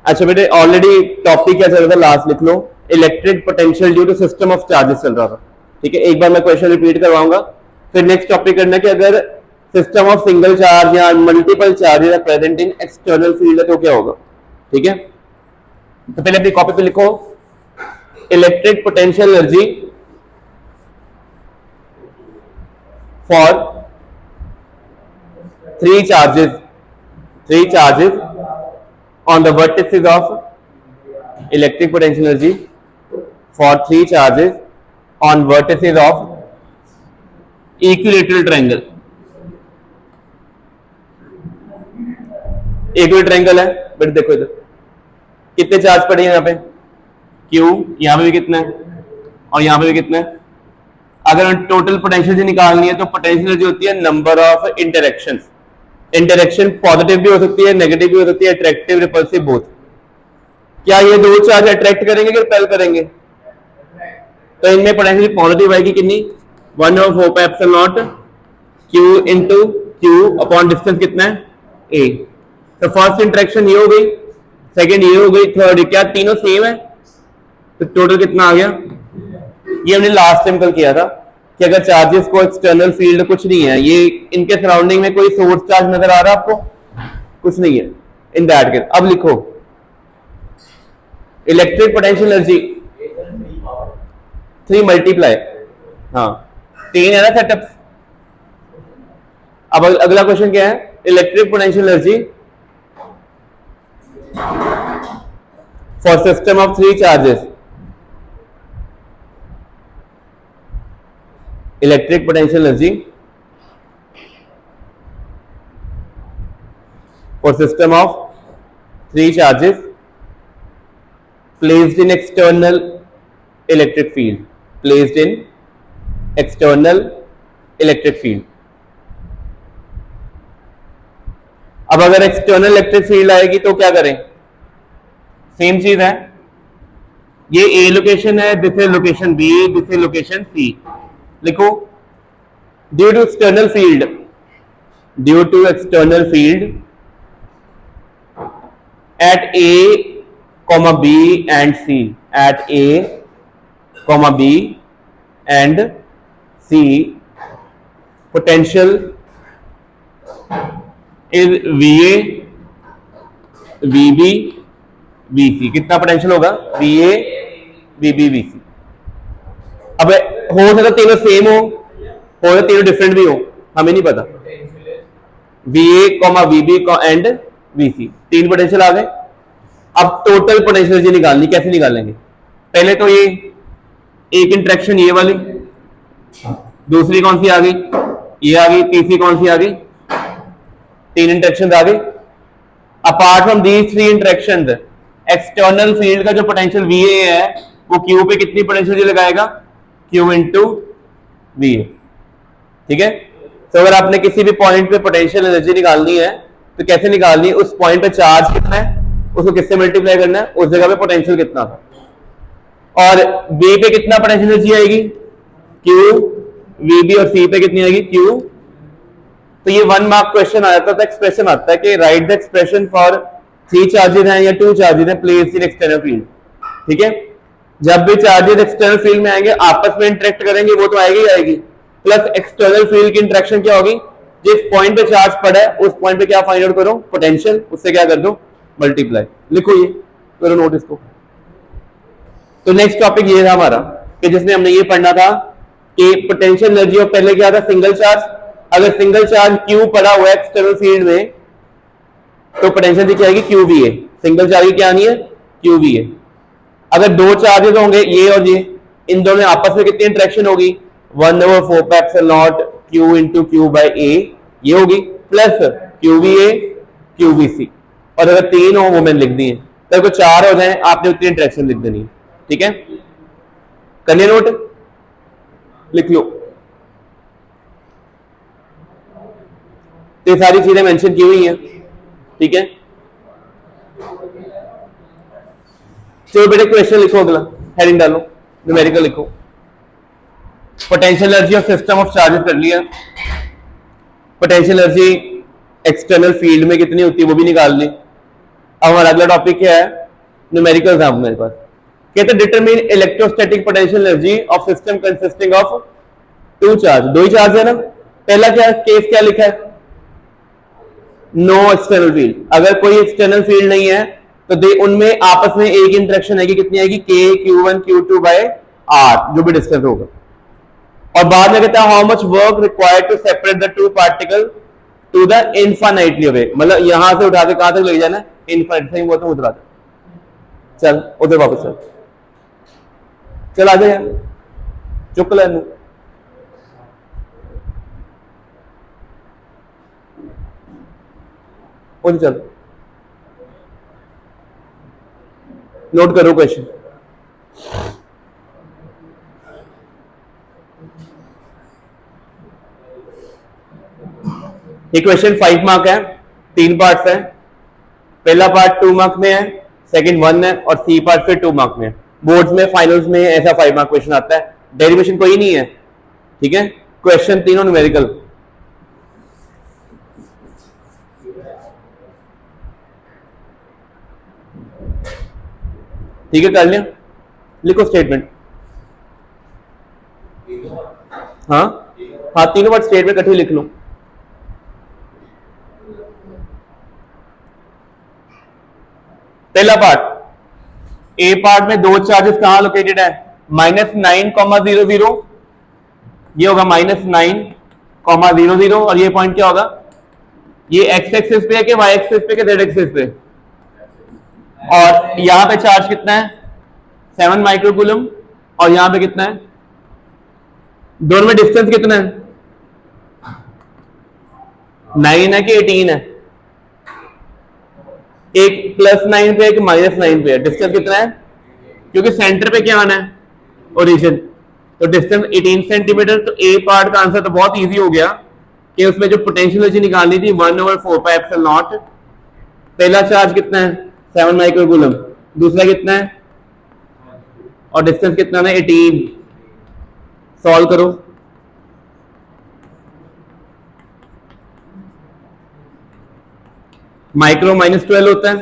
अच्छा बेटे already topic क्या चल रहा था लास्ट लिख लो, electric potential due to system of charges चल रहा था। ठीक है, एक बार मैं क्वेश्चन रिपीट करवाऊंगा, फिर नेक्स्ट टॉपिक करना कि अगर सिस्टम ऑफ सिंगल चार्ज या multiple charges are present in external field है तो क्या होगा। ठीक है, तो पहले अपनी कॉपी पे लिखो electric potential energy for three charges on the vertices of electric potential energy for three charges on vertices of equilateral triangle। Equilateral triangle है बट देखो इधर कितने चार्ज पड़े हैं, यहाँ पे Q, यहाँ पे भी कितना है और यहाँ पे भी कितना है। अगर टोटल पोटेंशियल निकालनी है तो पोटेंशियल एनर्जी होती है number of interactions. Interaction positive भी हो सकती है, नेगेटिव भी हो सकती है, अट्रैक्टिव रिपल्सिव बोथ। क्या ये दो चार्ज अट्रैक्ट करेंगे कि रिपेल करेंगे, तो इनमें पोटेंशियल पॉजिटिव आएगी कितनी 1/4πε0 Q into Q upon distance कितना है A। तो फर्स्ट इंटरेक्शन ये हो गई, सेकेंड ये हो गई, थर्ड, क्या तीनों सेम है, तो टोटल कितना आ गया। ये हमने लास्ट टाइम कल किया था कि अगर चार्जेस को एक्सटर्नल फील्ड कुछ नहीं है, ये इनके सराउंडिंग में कोई सोर्स चार्ज नजर आ रहा है आपको, कुछ नहीं है इन दैट केस। अब लिखो इलेक्ट्रिक पोटेंशियल एनर्जी 3 मल्टीप्लाई, हाँ 3 है ना सेटअप। अब अगला क्वेश्चन क्या है, electric potential energy for system of 3 charges, electric potential energy for system of 3 charges placed in external electric field, placed in external electric field। अब अगर एक्सटर्नल इलेक्ट्रिक फील्ड आएगी तो क्या करें, सेम चीज है, ये ए लोकेशन है, this is location B, this is location C. लिखो due to external field, due to external field at A comma B and C, at A comma B and C potential is VA VB VC। कितना potential होगा VA VB VC। अब हो सकता तीनों same हो सकता तीनों डिफरेंट भी हो, हमें नहीं पता। VA VB and VC, 3 potential आ गए। अब टोटल पोटेंशियल एनर्जी निकालनी, कैसे निकालेंगे, पहले तो ये एक इंटरेक्शन ये वाली, दूसरी कौन सी आ गई, ये आ गई, तीसरी कौन सी आ गई, 3 इंटरेक्शन आ गई। Apart from these 3 interaction external field का जो पोटेंशियल VA है वो Q पे कितनी पोटेंशियल एनर्जी लगाएगा, Q इंटू VA। ठीक है, तो अगर आपने किसी भी पॉइंट पे पोटेंशियल एनर्जी निकालनी है तो कैसे निकालनी है, उस पॉइंट पे चार्ज कितना है उसको किससे मल्टीप्लाई करना है, उस जगह पे पोटेंशियल कितना था, और B पे कितना पोटेंशियल एनर्जी आएगी Q, VB और C पे कितनी आएगी Q। तो ये 1 मार्क क्वेश्चन आ जाता था, एक्सप्रेशन आता है कि right the expression for 3 charges हैं या 2 चार्जेस हैं प्लेस्ड इन एक्सटर्नल फील्ड। ठीक है, जब भी चार्जेस एक्सटर्नल फील्ड में आएंगे आपस में इंटरेक्ट करेंगे, वो तो आएगी ही आएगी, प्लस एक्सटर्नल फील्ड की इंटरेक्शन क्या होगी, जिस पॉइंट पे चार्ज पड़ा है उस पॉइंट पे क्या फाइंड आउट करो, पोटेंशियल, उससे क्या कर दो मल्टीप्लाई। लिखो ये, करो नोट इसको। तो नेक्स्ट टॉपिक ये था हमारा कि जिसमें हमने ये पढ़ना था कि पोटेंशियल एनर्जी ऑफ, पहले क्या था सिंगल चार्ज, अगर सिंगल चार्ज Q पड़ा हुआ है एक्सटर्नल फील्ड में तो पोटेंशियल क्या आएगी QVA। सिंगल चार्ज की क्या आनी है QVA। अगर 2 चार्जेस होंगे ये और ये, इन दोनों आपस में कितनी इंटरेक्शन होगी 1/4πε0 Q into Q by A ये होगी, प्लस QVA QVC। और अगर 3 हो वो मैंने लिख दी है, तो अगर 4 हो जाए आपने उतनी इंटरेक्शन लिख देनी है। ठीक है, कर लिया नोट, लिख लो। तो ये सारी चीजें मेंशन की हुई हैं। ठीक है, चलो बेटे क्वेश्चन लिखो, अगला हेडिंग डालो, न्यूमेरिकल लिखो। Potential energy of system of charges कर लिया, पोटेंशियल एनर्जी एक्सटर्नल फील्ड में कितनी होती है वो भी निकाल ली। अब हमारा अगला टॉपिक क्या है, न्यूमेरिकल्स है मेरे पास। कहते determine electrostatic potential energy of system consisting of two charge, दो ही चार्ज है ना। पहला क्या केस क्या लिखा है, नो एक्सटर्नल फील्ड, अगर कोई एक्सटर्नल फील्ड नहीं है तो उनमें आपस में एक इंटरेक्शन आएगी, कितनी आएगी, के Q1 Q2 बाय R, जो भी डिस्टेंस होगा। और बाद में कहता है how much work required to separate the two particle to the infinitely away, मतलब यहां से उठा के कहां तक ले जाना है, इनफाइनाइट, सही हुआ तो उधर आ जा, चल उधर वापस चल, चल आ जा, चुक ले उधर चल, नोट करो क्वेश्चन। ये क्वेश्चन 5 मार्क है, 3 पार्ट्स है। पहला पार्ट 2 मार्क में है, सेकंड 1 है, और सी पार्ट फिर 2 मार्क में है। बोर्ड्स में, फाइनल्स में ऐसा 5 मार्क क्वेश्चन आता है, डेरिवेशन कोई नहीं है, ठीक है। क्वेश्चन तीनों न्यूमेरिकल। ठीक है, कर लिया, लिखो स्टेटमेंट। हाँ हाँ, तीनों बार स्टेटमेंट इकट्ठे लिख लो। पहला पार्ट, ए पार्ट में दो चार्जेस कहां लोकेटेड है, -9,00, ये होगा -9,00, और ये पॉइंट क्या होगा, ये एक्स एक्सिस पे है कि वाई एक्सिस पे, जेड एक्सिस पे, और यहां पे चार्ज कितना है, 7 माइक्रोकूलम, और यहां पे कितना है, दोनों में डिस्टेंस कितना है, 9 है कि 18 है, एक +9 पे, एक -9 पे है, डिस्टेंस कितना है, क्योंकि सेंटर पे क्या आना है, ओरिजिन, तो डिस्टेंस 18 सेंटीमीटर। तो ए पार्ट का आंसर तो बहुत इजी हो गया कि उसमें जो पोटेंशियल एनर्जी निकालनी थी 1/4πε0। पहला चार्ज कितना है, 7 माइक्रोकूलम, दूसरा कितना है, और डिस्टेंस कितना है, 18। सॉल्व करो, माइक्रो -12 होता है,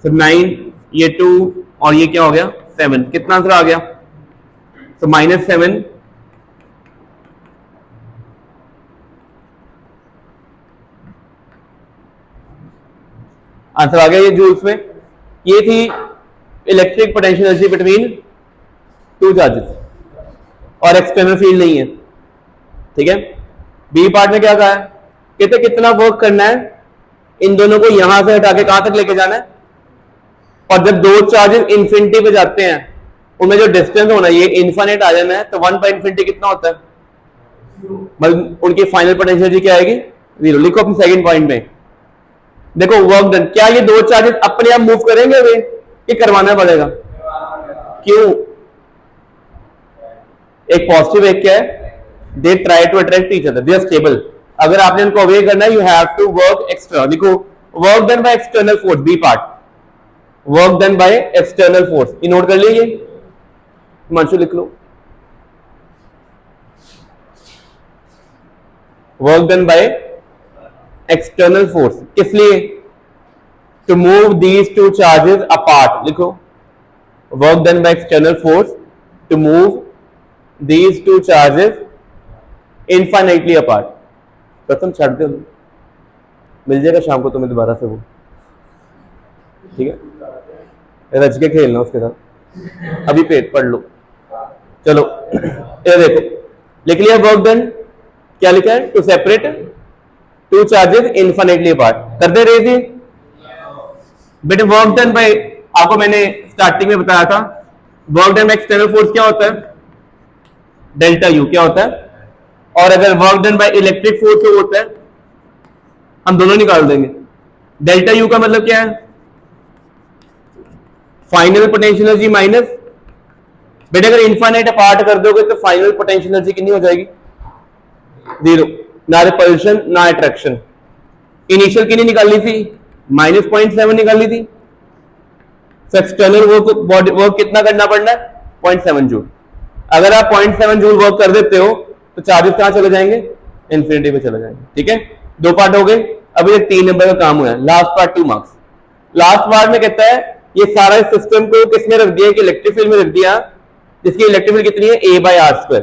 तो 9, ये 2, और ये क्या हो गया, 7, कितना आंसर आ गया, तो -7। आंसर आ गया ये जूल्स में। ये थी electric potential energy between two charges, और एक्सटर्नल फील्ड नहीं है, ठीक है। बी पार्ट में क्या कहा है, कहते कितना वर्क करना है, इन दोनों को यहां से हटा के कहां तक लेके जाना है, और जब दो चार्जेस इंफिनिटी पे जाते हैं उनमें जो डिस्टेंस होना है ये इनफाइनाइट आ जाना है, तो 1/∞ कितना होता है, मतलब उनकी फाइनल पोटेंशियल एनर्जी क्या आएगी, 0। लिखो अपने सेकंड पॉइंट में, देखो वर्क डन, क्या ये दो चार्जेस अपने आप मूव करेंगे वे, ये करवाना पड़ेगा, क्यों, एक पॉजिटिव एक क्या है, they try to attract each other, they are stable. अगर आपने उनको अवे करना है, you have to work extra. देखो work done by external force, B part, work done by external force, ये नोट कर लीजिए, हिमांशु लिख लो, work done by external force, किस लिए, to move these two charges apart, लिखो work done by external force to move these two charges infinitely apart. कसम छाड़ दो, मिल जाएगा शाम को तुम्हें दोबारा से वो, ठीक है, रच के खेलना उसके साथ, अभी पेट पढ़ लो। चलो ये देखो, लिख लिया वर्क डन, क्या लिखा है, to separate two charges infinitely apart, कर दे रहे थे बेटे। वर्क डन बाय, आपको मैंने स्टार्टिंग में बताया था, work done by external force क्या होता है, डेल्टा यू, क्या होता है, और अगर work done by electric force तो होता है, हम दोनों निकाल देंगे। डेल्टा यू का मतलब क्या है, फाइनल पोटेंशियल एनर्जी माइनस, बेटा अगर इनफाइनाइट अपार्ट कर दोगे तो फाइनल पोटेंशियल एनर्जी कितनी हो जाएगी, 0, ना रिपल्शन ना अट्रैक्शन। इनिशियल कितनी निकालनी थी, -0.7 निकालनी थी, तो एक्सटर्नल वर्क कितना करना पड़ना है, 0.7 जूल। अगर आप 0.7 जूल वर्क कर देते हो तो चार्जेस कहां चले जाएंगे, इन्फिनिटी पे चले जाएंगे, ठीक है। दो पार्ट हो गए, अभी तक 3 नंबर का काम हुआ है, last part 2 marks. Last part में कहता है ये सारा सिस्टम को किसमें रख दिया कि इलेक्ट्रिक फील्ड में रख दिया, जिसकी इलेक्ट्रिक फील्ड कितनी है A/r²।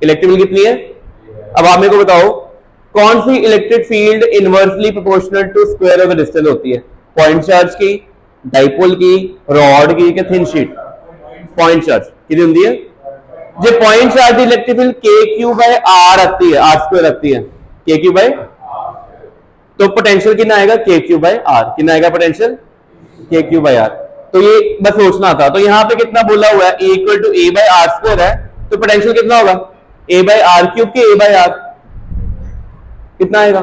इलेक्ट्रिक फील्ड कितनी है? अब आप मेरे को बताओ कौन सी electric field inversely proportional to square of the distance होती है? पॉइंट चार्ज की, डाइपोल की, रॉड की, क्या थिन शीट? पॉइंट चार्ज कितनी होती है? जो point charge electric field KQ/r आती है, r² आती है, KQ/, तो पोटेंशियल कितना आएगा? KQ/r। कितना आएगा पोटेंशियल? KQ/r। तो ये बस सोचना था। तो यहाँ पे कितना बोला हुआ है? A इक्वल टू A/r² है, तो पोटेंशियल कितना होगा? A/r³ के A/r कितना आएगा?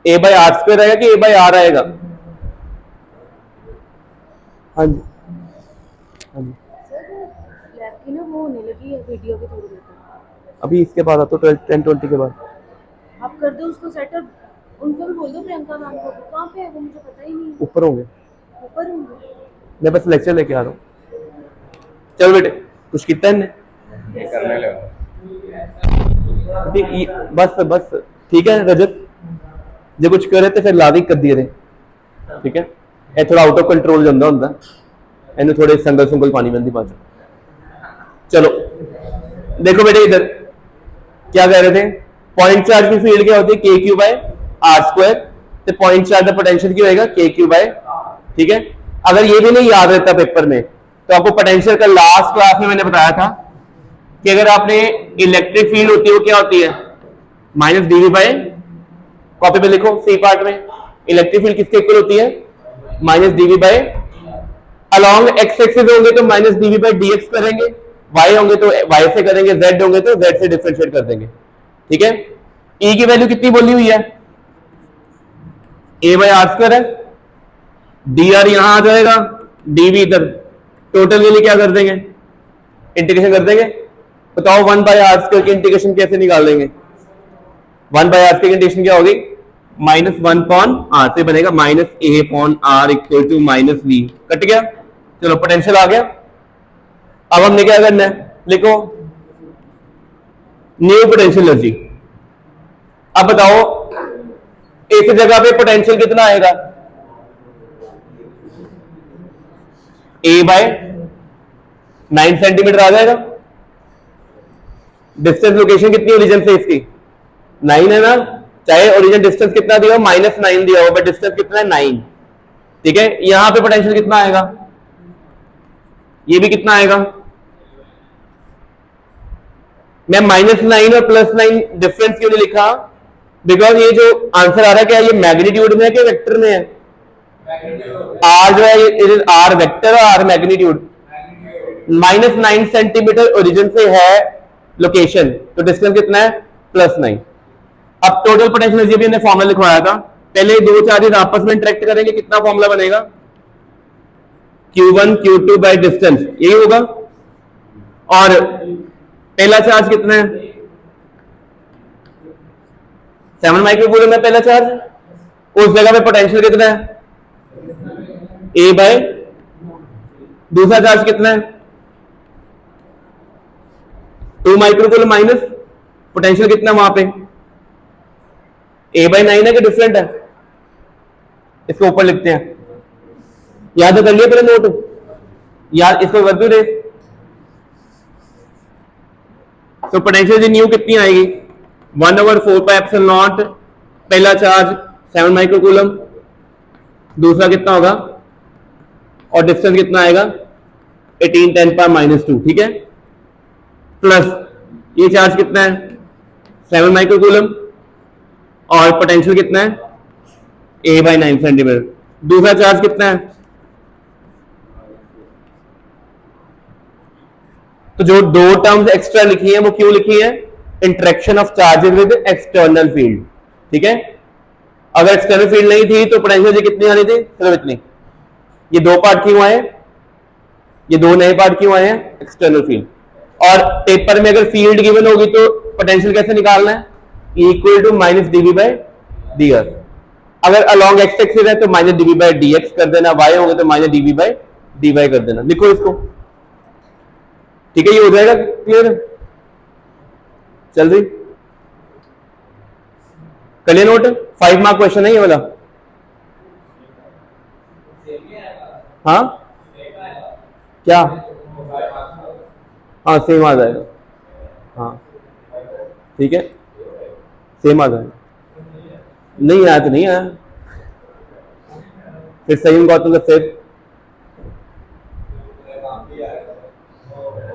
A/r² आएगा कि A/r आएगा? हाँ जी, हाँ जी। लैब की ना वो होने लगी है वीडियो के थ्रू। अभी इसके बाद तो 10-20 के बाद आप कर दो उसको सेटअप। उनको भी बोल दो प्रियंका मैम को। कहाँ पे है वो? मुझे पता ही नहीं। ऊपर होंगे, ऊपर होंगे। मैं बस लेक्चर लेके आ रहा हूँ। चल बेटे, कुछ कितना है ये करने लगा। बस बस ठीक है रजत, जो कुछ करे तो फिर लादी कर दिए थे, ठीक है? ये थोड़ा आउट ऑफ कंट्रोल जंदा होंदा, इन्हें थोड़े संगल सुंगल पानी बंदी बाजू। चलो देखो बेटे, इधर क्या कह रहे थे? पॉइंट चार्ज की फील्ड क्या होती है? KQ/r²। तो पॉइंट चार्ज का पोटेंशियल क्या होगा? KQ/, ठीक है? अगर ये भी नहीं याद रहता पेपर में, तो आपको पोटेंशियल का लास्ट क्लास में मैंने बताया था कि अगर आपने इलेक्ट्रिक फील्ड होती है वो क्या होती है? -dV/, कॉपी पे लिखो सी पार्ट में, इलेक्ट्रिक फील्ड किसके इक्वल होती है? -dV/, अलॉन्ग एक्स एक्सिस होंगे तो -dV/dx करेंगे, y होंगे तो y से करेंगे, z होंगे तो z से डिफरेंशिएट कर देंगे, ठीक है? E की वैल्यू कितनी बोली हुई है? A/r² है, dr यहां आ जाएगा, dv इधर, टोटल के लिए क्या कर देंगे? इंटीग्रेशन कर देंगे। बताओ 1/r² की इंटीग्रेशन कैसे निकाल देंगे? 1/r² की इंटीग्रेशन क्या होगी? -1/r से बनेगा -a/r equal to -v। Cut गया? चलो पोटेंशियल आ गया। अब हमने क्या करना है? लिखो न्यू पोटेंशियल एनर्जी। अब बताओ इस जगह पे पोटेंशियल कितना आएगा? A/9 सेंटीमीटर आ जाएगा। डिस्टेंस लोकेशन कितनी ओरिजिन से इसकी? 9 है ना? चाहे ओरिजिन डिस्टेंस कितना दिया हो, -9 दिया हो, बट डिस्टेंस कितना है? 9, ठीक है? यहां पे पोटेंशियल कितना आएगा? ये भी कितना आएगा? मैं -9 और +9 डिफरेंस क्यों नहीं लिखा? बिकॉज ये जो आंसर आ रहा है क्या ये मैग्नीट्यूड में है कि वेक्टर में है? आर जो है ये आर वेक्टर और आर मैग्नीट्यूड। -9 सेंटीमीटर ओरिजिन से है लोकेशन, तो डिस्टेंस कितना है? +9। अब टोटल पोटेंशियल एनर्जी भी हमने फॉर्मूला लिखवाया था। पहले दो चार्जेस आपस में इंटरेक्ट करेंगे, कितना फॉर्मूला बनेगा? Q1 Q2 बाय डिस्टेंस, यही होगा। और पहला चार्ज कितना है? 7 माइक्रोकूलम है पहला चार्ज। उस जगह पे पोटेंशियल कितना है? A/, दूसरा चार्ज कितना है? 2 माइक्रोकूलम माइनस, पोटेंशियल कितना वहां पे? A/9 है कि डिफरेंट है? इसको ऊपर लिखते हैं, याद कर लिया पहले नोट, याद इसको कर दो रे। तो पोटेंशियल न्यू कितनी आएगी? 1/4πε0। पहला चार्ज 7 माइक्रोकूलम, दूसरा कितना होगा? और डिस्टेंस कितना आएगा? 18 10⁻², ठीक है? प्लस ये चार्ज कितना है? 7 माइक्रोकूलम, और पोटेंशियल कितना है? A/9 centimetre. दूसरा चार्ज कितना है? तो जो दो टर्म्स एक्स्ट्रा लिखी है वो क्यों लिखी है? Interaction of charges with external field, ठीक है? अगर एक्सटर्नल फील्ड नहीं थी तो पोटेंशियल कितनी आनी थी? सिर्फ इतनी। ये दो पार्ट क्यों आए? ये दो नए पार्ट क्यों आए हैं? External field. और पेपर में अगर फील्ड गिवन होगी तो पोटेंशियल कैसे निकालना है? Equal to -dV/dr। अगर अलॉन्ग एक्स एक्सिस है तो -dV/dx कर देना, y होगा तो -dV/dy कर देना। लिखो इसको, ठीक है? ये हो जाएगा क्लियर? चल रही कर लिया नोट? 5 मार्क क्वेश्चन है ये वाला। हाँ क्या? हाँ सेम आ जाएगा। हाँ ठीक है, सेम आ जाएगा। नहीं आया तो नहीं आया, फिर सही में गौतम फिर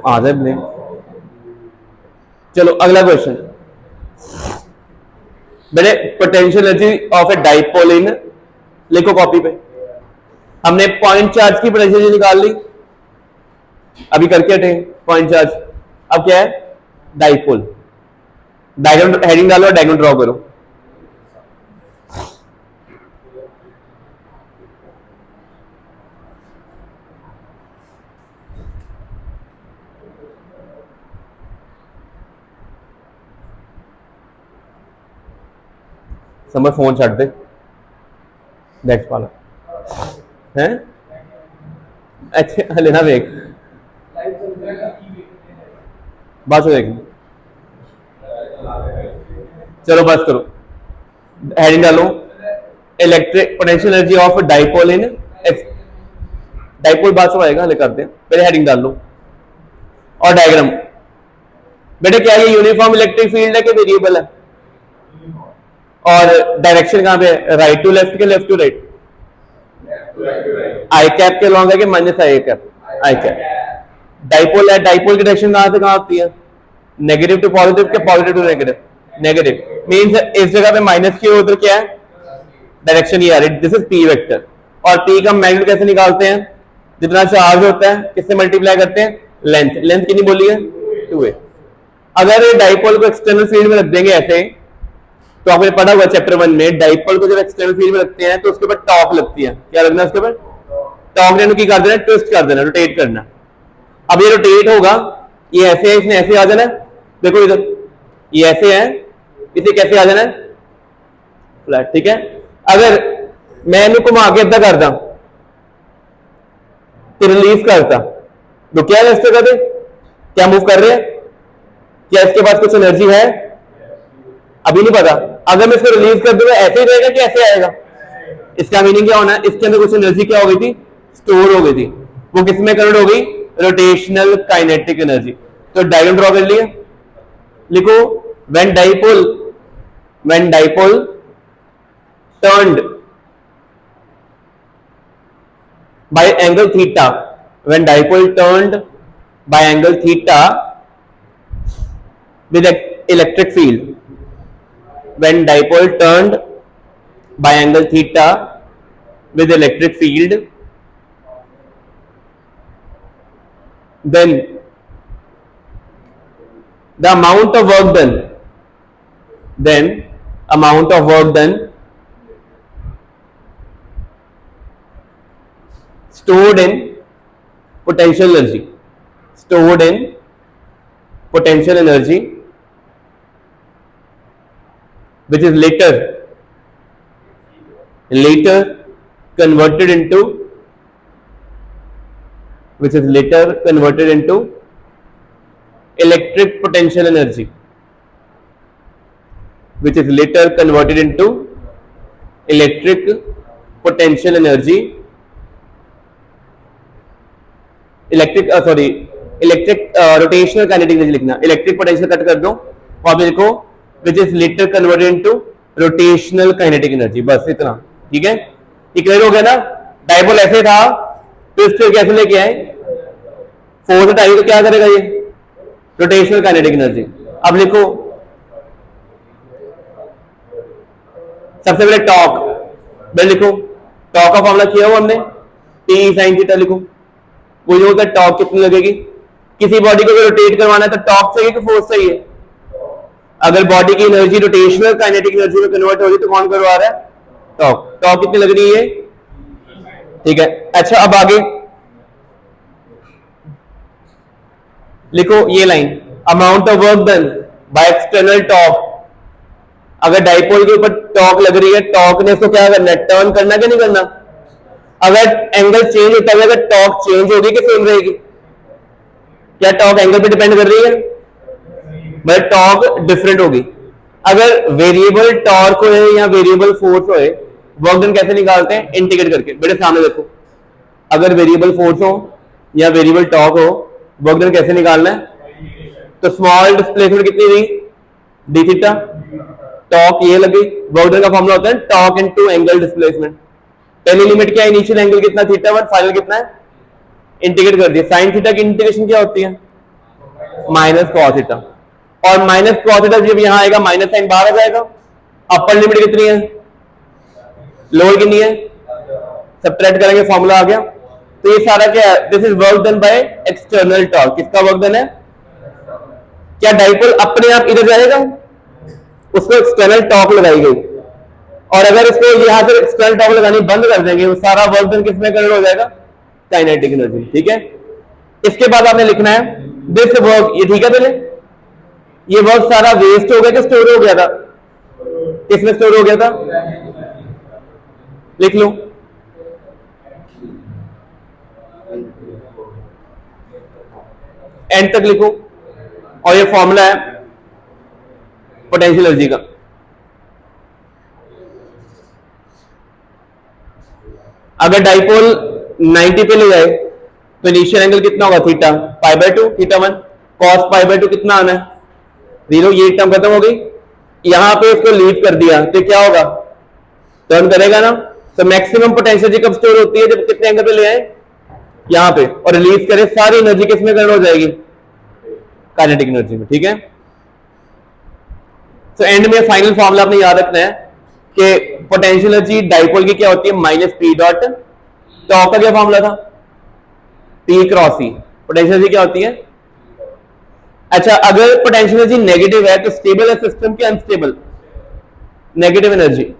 आ जाए नहीं। चलो अगला क्वेश्चन बेटे, potential energy of a dipole इन, लिखो कॉपी पे। हमने पॉइंट चार्ज की पोटेंशियल एनर्जी निकाल ली, अभी करके हटे पॉइंट चार्ज। अब क्या है? डाइपोल। डायग्राम हेडिंग डालो, डायग्राम ड्रॉ करो। समझ फोन छट दे, नेक्स्ट वाला है। अच्छा लेना देख, बात हो देख। चलो बस करो, हेडिंग डालो, electric potential energy of dipole in, dipole बाद में आएगा, ले करते हैं, पहले हेडिंग डाल लो और डायग्राम। बेटे क्या ये यूनिफॉर्म इलेक्ट्रिक फील्ड है कि वेरिएबल है? और डायरेक्शन कहां पे है? राइट टू लेफ्ट के left to right? I cap के लॉन्ग है कि minus i cap? I cap. Dipole है, डाइपोल की डायरेक्शन कहां से कहां होती है? नेगेटिव टू पॉजिटिव के positive to negative? Negative means इस जगह पे माइनस की उधर क्या है? डायरेक्शन ये आ रही है, दिस इज पी वेक्टर। और पी का मैग्नीट्यूड कैसे निकालते हैं? जितना चार्ज होता है किससे मल्टीप्लाई करते हैं? लेंथ। लेंथ कितनी बोली है? 2a। अगर डाइपोल को एक्सटर्नल फील्ड में रख देंगे ऐसे, तो आपने पढ़ा हुआ चैप्टर 1 में, डाइपोल को जब एक्सटर्नल फील्ड में रखते हैं तो उसके ऊपर टॉर्क लगती है। क्या लगना है उसके ऊपर? टॉर्क ने की कर देना, ट्विस्ट कर देना, रोटेट करना। अब ये रोटेट होगा, ये ऐसे है, इसने ऐसे आ जाना है, देखो इधर ये ऐसे है, इसे कैसे आ जाना है? फ्लैट। ठीक है, अगर मैं इन्हें घुमा के इतना करता तो रिलीज करता तो क्या है? इसके कहते क्या मूव कर रहे हैं? क्या इसके पास कुछ एनर्जी है? अभी नहीं पता। अगर मैं इसको रिलीज कर दूंगा ऐसे ही रहेगा कि ऐसे आएगा? इसका मीनिंग क्या होना है? इसके अंदर कुछ एनर्जी क्या हो गई थी? स्टोर हो गई थी। वो किस में कन्वर्ट हो गई? Rotational kinetic energy. तो डायग्राम ड्रॉ कर लिया, लिखो when dipole turned by angle theta, when dipole turned by angle theta with electric field, when dipole turned by angle theta with electric field, then the amount of work done, stored in potential energy, which is later converted into electric potential energy, electric rotational kinetic energy लिखना, electric potential cut कर दो, वहां पे देखो which is later converted into rotational kinetic energy. बस इतना, ठीक है, ये क्लियर हो गया ना? डाइपोल ऐसे था, ट्विस्ट कैसे लेके आए? फोर्स हटाइए तो क्या करेगा? ये रोटेशनल काइनेटिक एनर्जी। अब लिखो सबसे पहले टॉर्क, लिखो टॉर्क का फॉर्मूला किया हुआ हमने, टी साइन थीटा। लिखो वो जो होता है टॉर्क कितनी लगेगी? किसी बॉडी को रोटेट करवाना है तो टॉर्क चाहिए कि फोर्स चाहिए? अगर बॉडी की एनर्जी रोटेशनल काइनेटिक एनर्जी में कन्वर्ट हो रही तो कौन करवा रहा है? टॉर्क। टॉर्क कितनी लग रही है? ठीक है। अच्छा अब आगे लिखो ये line, amount of work done by external torque. अगर डाइपोल के ऊपर टॉर्क लग रही है, टॉर्क ने इसको क्या करना है? टर्न करना कि नहीं करना? अगर एंगल चेंज होता है, अगर टॉर्क चेंज होगी कि सेम रहेगी? क्या टॉर्क एंगल पे डिपेंड कर रही है? मतलब टॉर्क डिफरेंट होगी। अगर वेरिएबल टॉर्क हो या वेरिएबल फोर्स हो, वर्क डन कैसे निकालते हैं? इंटीग्रेट करके। बेटे सामने देखो, अगर वेरिएबल फोर्स हो या वेरिएबल टॉर्क हो, वर्क डन कैसे निकालना है? तो स्मॉल डिस्प्लेसमेंट कितनी हुई? डी थीटा, टॉर्क ये लगी, वर्क डन का फॉर्मूला होता है टॉर्क इनटू एंगल डिस्प्लेसमेंट। पहली लिमिट क्या है? इनिशियल एंगल कितना? थीटा 1, फाइनल कितना है? इंटीग्रेट कर दिया। साइन थीटा की इंटीग्रेशन क्या होती है? माइनस कॉस थीटा, और माइनस कॉस थीटा जब यहां आएगा माइनस साइन बाहर आ जाएगा। अपर लिमिट कितनी है? लोअर कितनी है? सब्ट्रैक्ट करेंगे, फॉर्मूला आ गया। तो ये सारा क्या है? This is work done by external torque. किसका वर्क डन है? क्या डाइपोल अपने आप इधर जाएगा? उसको एक्सटर्नल टॉर्क लगाई गई, और अगर इसको यहां से एक्सटर्नल टॉर्क लगानी बंद कर देंगे, वो सारा वर्क डन किसमें कन्वर्ट हो जाएगा? Kinetic energy. ठीक है, इसके बाद आपने लिखना है दिस वर्क। ये ठीक है, पहले ये वर्क सारा वेस्ट हो गया कि स्टोर हो गया था? किसमें स्टोर हो गया था? लिख लो, एंड तक लिखो, और ये फॉर्मूला है पोटेंशियल एनर्जी का। अगर डाइपोल 90 पे ले जाए तो इनिशियल एंगल कितना होगा? Theta pi by 2, theta 1 cos pi by 2 कितना आना है? 0। ये टर्म खत्म हो गई। यहां पे इसको लीव कर दिया तो क्या होगा? टर्न करेगा ना। तो मैक्सिमम पोटेंशियल एनर्जी कब स्टोर होती है? जब कितने एंगल पे ले आए? यहां पे, और रिलीज करे, सारी एनर्जी किसमें कन्वर्ट हो जाएगी? काइनेटिक एनर्जी में। ठीक है, तो एंड में फाइनल फॉर्मूला आपने याद रखना है कि पोटेंशियल एनर्जी डाइपोल की क्या होती है? माइनस पी डॉट टॉर्क का क्या फॉर्मूला था? पी क्रॉस सी। पोटेंशियल एनर्जी क्या होती है? अच्छा, अगर पोटेंशियल एनर्जी नेगेटिव है तो स्टेबल है सिस्टम की unstable? Negative energy,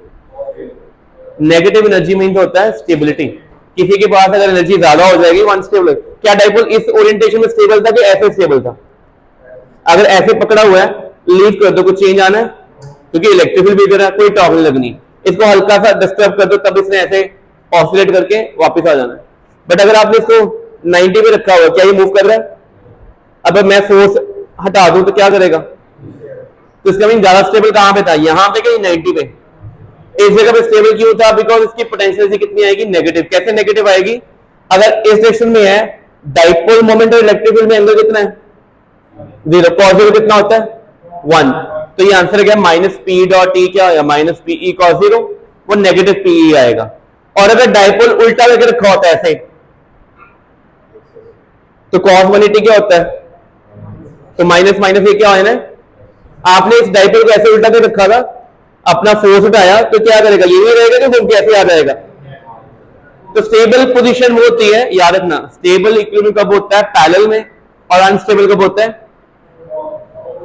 negative energy means होता है स्टेबिलिटी। किसी के पास अगर एनर्जी ज्यादा हो जाएगी वो अनस्टेबल। क्या डाइपोल इस ओरिएंटेशन में स्टेबल था कि ऐसे स्टेबल था? अगर ऐसे पकड़ा हुआ है, लीव कर दो, कुछ चेंज आना है, क्योंकि इलेक्ट्रिक फील्ड भी इधर है, कोई टॉर्क नहीं लगनी। इसको हल्का सा डिस्टर्ब कर दो, तब इसने ऐसे ऑसिलेट करके वापस आ जाना है। बट अगर आपने इसको 90 पे रखा हुआ, क्या ये मूव कर रहा है? अब मैं फोर्स हटा दूं तो क्या करेगा? तो इसका मीन ज्यादा स्टेबल कहां पे था? यहां पे कहीं 90 पे। इस जगह पे स्टेबल क्यों था? बिकॉज इसकी पोटेंशियल एनर्जी कितनी आएगी? नेगेटिव। कैसे नेगेटिव आएगी? अगर इस डायरेक्शन में है डाइपोल मोमेंट और इलेक्ट्रिक फील्ड में एंगल कितना है? 0। कॉस 0 कितना होता है? 1। तो ये आंसर क्या? माइनस पी डॉट ई क्या आएगा? माइनस पीई कॉस 0, वो नेगेटिव पीई आएगा। और अगर डाइपोल उल्टा करके रखा होता है ऐसे, तो कॉस 180 क्या होता है? तो माइनस माइनस ये क्या है ना? आपने इस डाइपोल को ऐसे उल्टा कर रखा था, अपना फोर्स उठाया, तो क्या करेगा? यही रहेगा कि घूम के ऐसे आ जाएगा? तो स्टेबल पोजीशन वो होती है, याद रखना, स्टेबल इक्विलिब्रियम कब होता है? पैरेलल में। और अनस्टेबल कब होता है?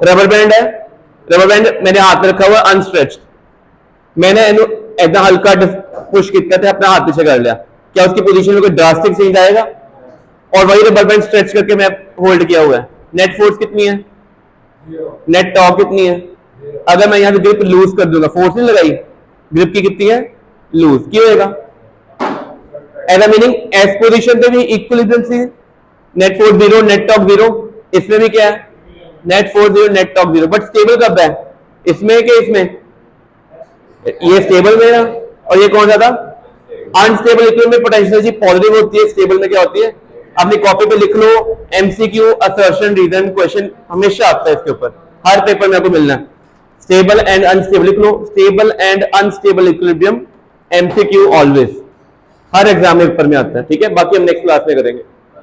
रबर बैंड है, रबर बैंड मैंने हाथ में रखा हुआ अनस्ट्रेच्ड, मैंने ऐसा हल्का पुश किया था, अपना हाथ पीछे कर लिया, क्या उसकी पोजीशन में कोई ड्रास्टिक चेंज आएगा? और वही रबर बैंड स्ट्रेच करके मैं होल्ड किया हुआ है। नेट फोर्स कितनी है? नेट टॉर्क कितनी है? अगर मैं यहां से ग्रिप लूज कर दूंगा, फोर्स नहीं लगाई, ग्रिप की कितनी है? लूज। क्यों होगा? ऐसा मीनिंग एस पोजीशन पे भी इक्विलिब्रियम सी, नेट फोर्स 0, नेट टॉर्क 0। इसमें भी क्या है? Net force 0, net torque 0। But stable कब है? इसमें कि इसमें? ये स्टेबल में ना, और ये कौन सा था? अनस्टेबल इक्विलिब्रियम में पोटेंशियल एनर्जी पॉजिटिव होती है, स्टेबल में क्या होती है? अपनी कॉपी पे लिख लो, एमसीक्यू असर्शन रीजन क्वेश्चन हमेशा आता है इसके ऊपर, हर पेपर में आपको मिलना है। स्टेबल एंड अनस्टेबल लिख लो, stable and unstable equilibrium, MCQ always, हर एग्जाम में पेपर में आता है। ठीक है, बाकी हम नेक्स्ट क्लास में करेंगे।